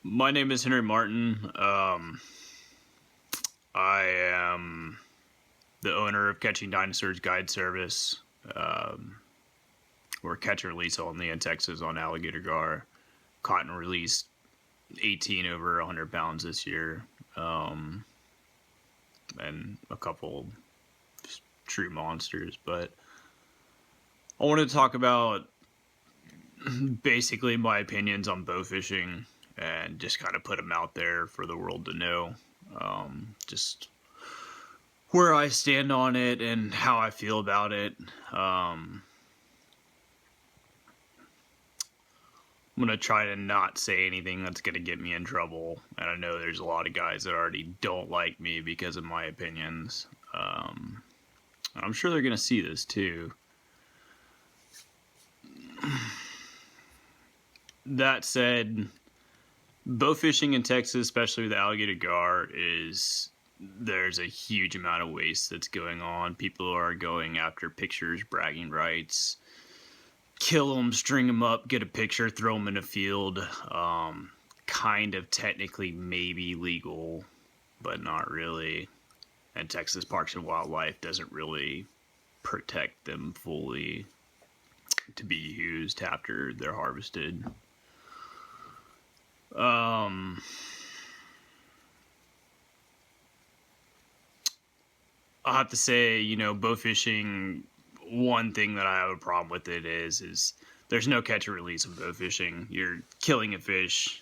My name is Henry Martin. I am the owner of Catching Dinosaurs Guide Service. We're catch and release only in Texas on Alligator Gar. Caught and released 18 over 100 pounds this year. And a couple true monsters. But I wanted to talk about basically my opinions on bow fishing and just kind of put them out there for the world to know. Just where I stand on it and how I feel about it. I'm going to try to not say anything that's going to get me in trouble. And I know there's a lot of guys that already don't like me because of my opinions. I'm sure they're going to see this too. That said, bow fishing in Texas, especially with the alligator gar, there's a huge amount of waste that's going on. People are going after pictures, bragging rights, kill them, string them up, get a picture, throw them in a field. Kind of technically maybe legal, but not really. And Texas Parks and Wildlife doesn't really protect them fully to be used after they're harvested. I have to say, bow fishing, one thing that I have a problem with it is there's no catch and release of bow fishing. You're killing a fish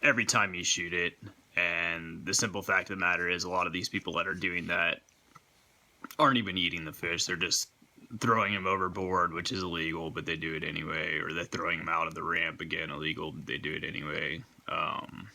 every time you shoot it. And the simple fact of the matter is a lot of these people that are doing that aren't even eating the fish. They're just throwing them overboard, which is illegal, but they do it anyway. Or they're throwing them out of the ramp, again, illegal, but they do it anyway. And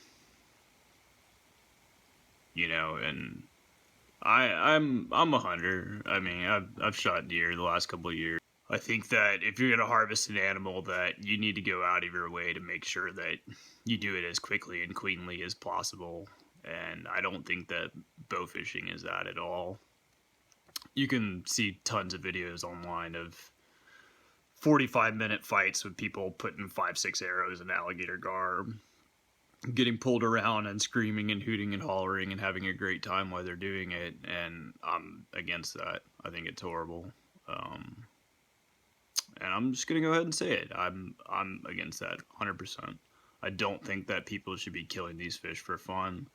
I'm a hunter. I mean, I've shot deer the last couple of years. I think that if you're going to harvest an animal, that you need to go out of your way to make sure that you do it as quickly and cleanly as possible. And I don't think that bow fishing is that at all. You can see tons of videos online of 45-minute fights with people putting 5-6 arrows in alligator gar, getting pulled around and screaming and hooting and hollering and having a great time while they're doing it. And I'm against that. I think it's horrible. And I'm just gonna go ahead and say it. I'm against that 100%. I don't think that people should be killing these fish for fun.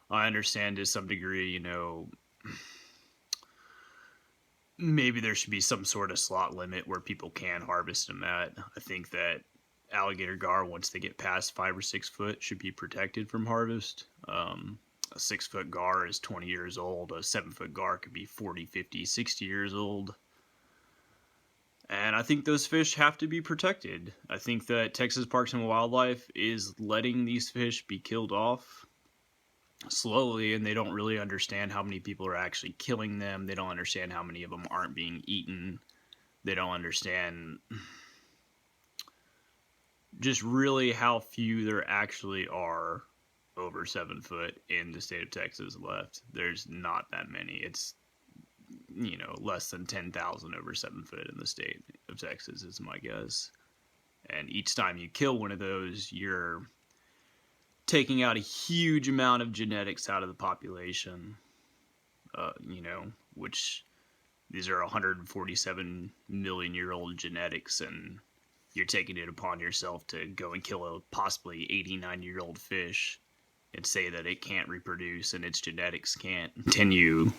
I understand to some degree, maybe there should be some sort of slot limit where people can harvest them at. I think that alligator gar, once they get past 5 or 6 foot, should be protected from harvest. A 6-foot gar is 20 years old. A 7-foot gar could be 40, 50, 60 years old. And I think those fish have to be protected. I think that Texas Parks and Wildlife is letting these fish be killed off slowly, and they don't really understand how many people are actually killing them. They don't understand how many of them aren't being eaten. They don't understand just really how few there actually are over 7 foot in the state of Texas left. There's not that many. It's less than 10,000 over 7 foot in the state of Texas is my guess. And each time you kill one of those, you're taking out a huge amount of genetics out of the population, which these are 147 million year old genetics, and you're taking it upon yourself to go and kill a possibly 89-year-old fish and say that it can't reproduce and its genetics can't continue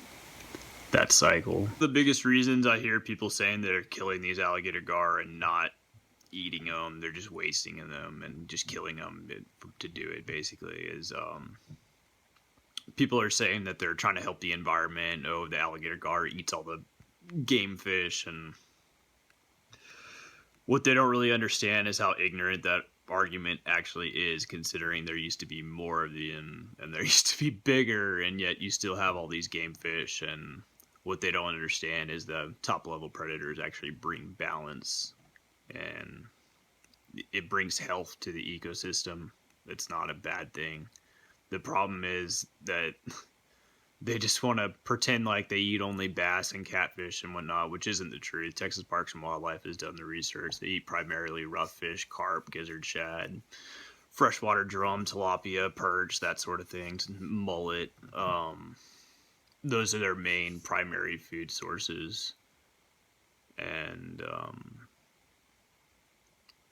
that cycle. The biggest reasons I hear people saying they're killing these alligator gar and not eating them, they're just wasting them and just killing them to do it, basically, is people are saying that they're trying to help the environment. Oh, the alligator gar eats all the game fish, and what they don't really understand is how ignorant that argument actually is, considering there used to be more of them and there used to be bigger, and yet you still have all these game fish. And what they don't understand is the top level predators actually bring balance, and it brings health to the ecosystem. It's not a bad thing. The problem is that they just want to pretend like they eat only bass and catfish and whatnot, which isn't the truth. Texas Parks and Wildlife has done the research. They eat primarily rough fish, carp, gizzard, shad, freshwater drum, tilapia, perch, that sort of thing, mullet. Those are their main primary food sources. And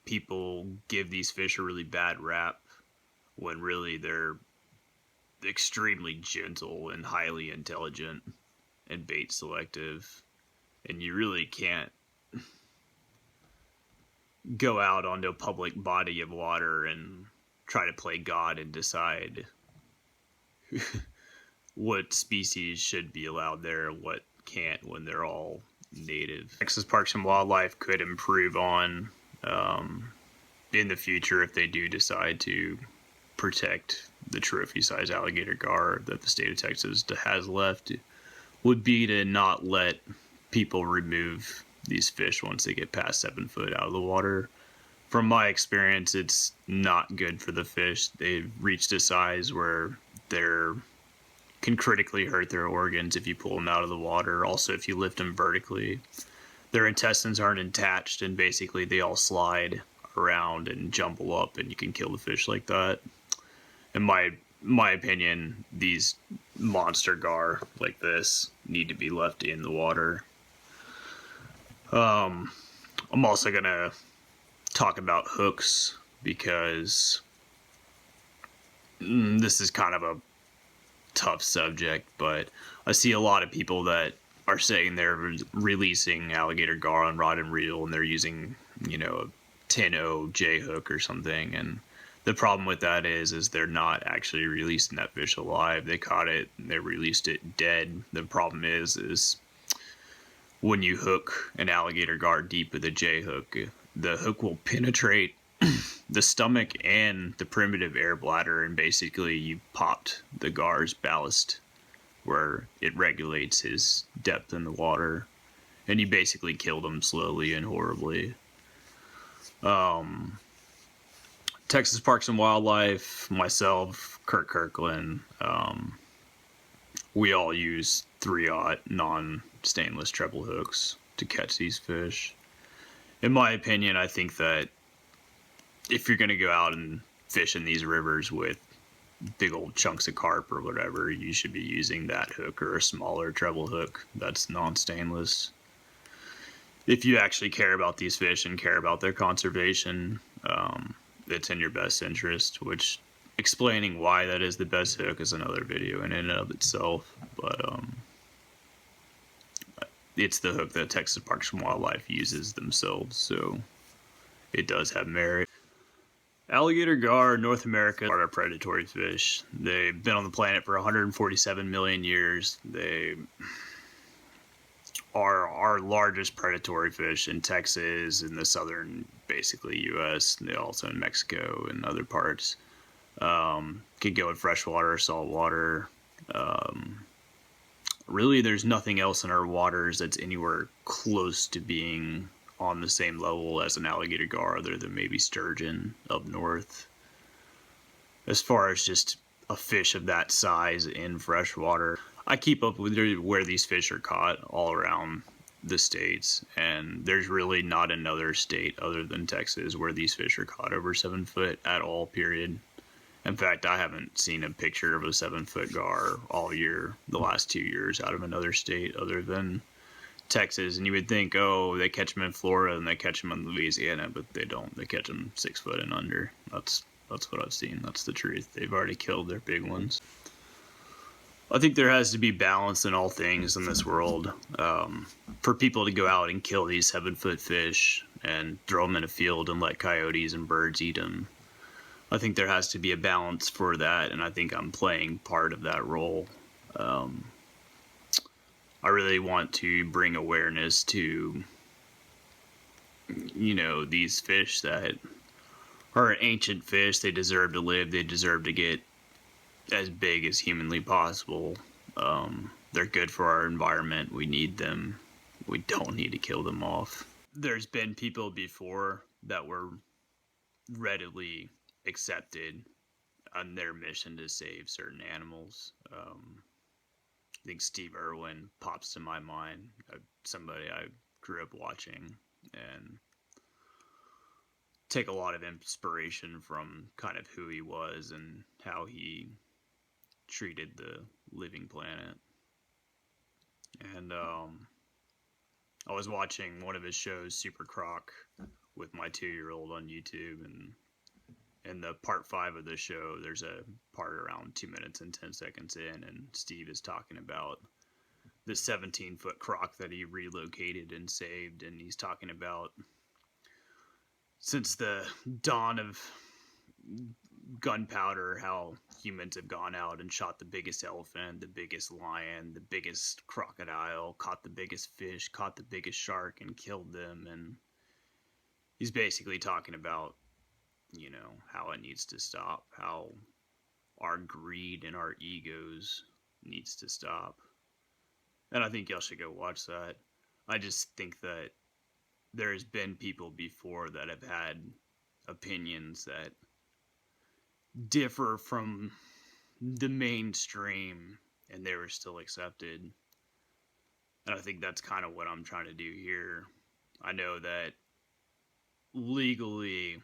people give these fish a really bad rap when really they're extremely gentle and highly intelligent and bait selective. And you really can't go out onto a public body of water and try to play God and decide what species should be allowed there and what can't when they're all native. Texas Parks and Wildlife could improve on in the future if they do decide to protect the trophy-sized alligator gar that the state of Texas has left, would be to not let people remove these fish once they get past 7 foot out of the water. From my experience, it's not good for the fish. They've reached a size where they're can critically hurt their organs if you pull them out of the water. Also, if you lift them vertically, their intestines aren't attached, and basically they all slide around and jumble up, and you can kill the fish like that. In my opinion, these monster gar like this need to be left in the water. I'm also gonna talk about hooks because this is kind of a tough subject, but I see a lot of people that are saying they're releasing alligator gar on rod and reel, and they're using, a 10-0 J hook or something. And the problem with that is they're not actually releasing that fish alive. They caught it and they released it dead. The problem is when you hook an alligator gar deep with a J hook, the hook will penetrate the stomach and the primitive air bladder, and basically you popped the gar's ballast where it regulates his depth in the water, and you basically killed him slowly and horribly. Texas Parks and Wildlife, myself, Kurt Kirkland, we all use 3/0 non-stainless treble hooks to catch these fish. In my opinion, I think that if you're going to go out and fish in these rivers with big old chunks of carp or whatever, you should be using that hook or a smaller treble hook that's non-stainless. If you actually care about these fish and care about their conservation, it's in your best interest, which explaining why that is the best hook is another video in and of itself. But it's the hook that Texas Parks and Wildlife uses themselves, so it does have merit. Alligator gar, North America, are predatory fish. They've been on the planet for 147 million years. They are our largest predatory fish in Texas, in the southern, basically, U.S. They also in Mexico and other parts. Could go in freshwater, saltwater. Really, there's nothing else in our waters that's anywhere close to being on the same level as an alligator gar, other than maybe sturgeon up north. As far as just a fish of that size in freshwater, I keep up with where these fish are caught all around the states, and there's really not another state other than Texas where these fish are caught over 7 foot at all, period. In fact, I haven't seen a picture of a 7 foot gar all year, the last 2 years, out of another state other than Texas. And you would think, oh, they catch them in Florida and they catch them in Louisiana, but they don't. They catch them 6 foot and under. That's what I've seen. That's the truth. They've already killed their big ones. I think there has to be balance in all things in this world. For people to go out and kill these 7 foot fish and throw them in a field and let coyotes and birds eat them, I think there has to be a balance for that, and I think I'm playing part of that role. I really want to bring awareness to, these fish that are ancient fish. They deserve to live. They deserve to get as big as humanly possible. They're good for our environment. We need them. We don't need to kill them off. There's been people before that were readily accepted on their mission to save certain animals. I think Steve Irwin pops to my mind, somebody I grew up watching, and take a lot of inspiration from kind of who he was and how he treated the living planet. And I was watching one of his shows, Super Croc, with my 2-year-old on YouTube, and in the part 5 of the show, there's a part around 2 minutes and 10 seconds in, and Steve is talking about the 17-foot croc that he relocated and saved, and he's talking about since the dawn of gunpowder, how humans have gone out and shot the biggest elephant, the biggest lion, the biggest crocodile, caught the biggest fish, caught the biggest shark, and killed them. And he's basically talking about, how it needs to stop, how our greed and our egos needs to stop. And I think y'all should go watch that. I just think that there's been people before that have had opinions that differ from the mainstream and they were still accepted. And I think that's kind of what I'm trying to do here. I know that legally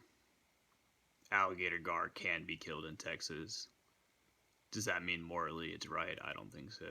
alligator gar can be killed in Texas. Does that mean morally it's right? I don't think so.